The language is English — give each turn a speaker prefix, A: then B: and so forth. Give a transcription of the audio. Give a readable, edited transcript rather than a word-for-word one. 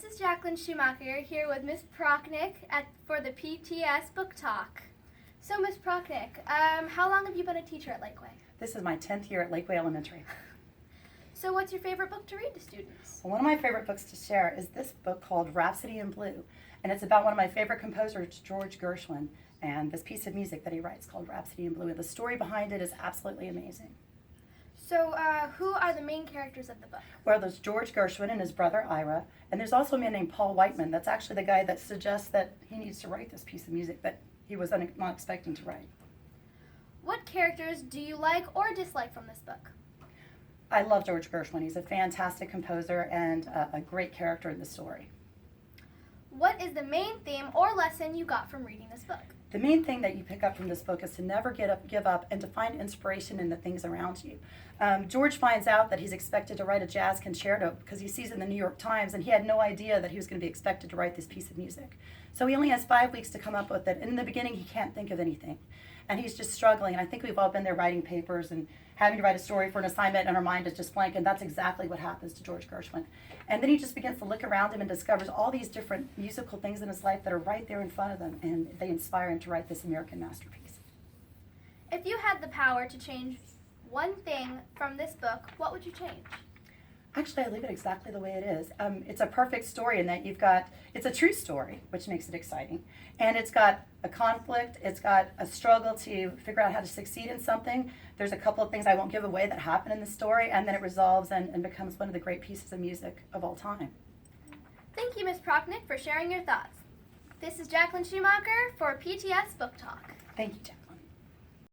A: This is Jacqueline Schumacher here with Miss Prochnick for the PTS Book Talk. So, Miss Prochnick, how long have you been a teacher at Lakeway?
B: This is my 10th year at Lakeway Elementary.
A: So what's your favorite book to read to students?
B: Well, one of my favorite books to share is this book called Rhapsody in Blue. And it's about one of my favorite composers, George Gershwin, and this piece of music that he writes called Rhapsody in Blue. And the story behind it is absolutely amazing.
A: So who are the main characters of the book?
B: Well, there's George Gershwin and his brother Ira, and there's also a man named Paul Whiteman. That's actually the guy that suggests that he needs to write this piece of music that he was not expecting to write.
A: What characters do you like or dislike from this book?
B: I love George Gershwin. He's a fantastic composer and a great character in the story.
A: What is the main theme or lesson you got from reading this book?
B: The main thing that you pick up from this book is to never give up, and to find inspiration in the things around you. George finds out that he's expected to write a jazz concerto because he sees it in the New York Times, and he had no idea that he was going to be expected to write this piece of music. So he only has 5 weeks to come up with it, and in the beginning he can't think of anything. And he's just struggling, and I think we've all been there writing papers and having to write a story for an assignment, and our mind is just blank, and that's exactly what happens to George Gershwin. And then he just begins to look around him and discovers all these different musical things in his life that are right there in front of him, and they inspire him to write this American masterpiece.
A: If you had the power to change one thing from this book, what would you change?
B: Actually, I leave it exactly the way it is. It's a perfect story in that it's a true story, which makes it exciting. And it's got a conflict, it's got a struggle to figure out how to succeed in something. There's a couple of things I won't give away that happen in the story, and then it resolves and becomes one of the great pieces of music of all time.
A: Thank you, Ms. Prochnick, for sharing your thoughts. This is Jacqueline Schumacher for PTS Book Talk.
B: Thank you, Jack.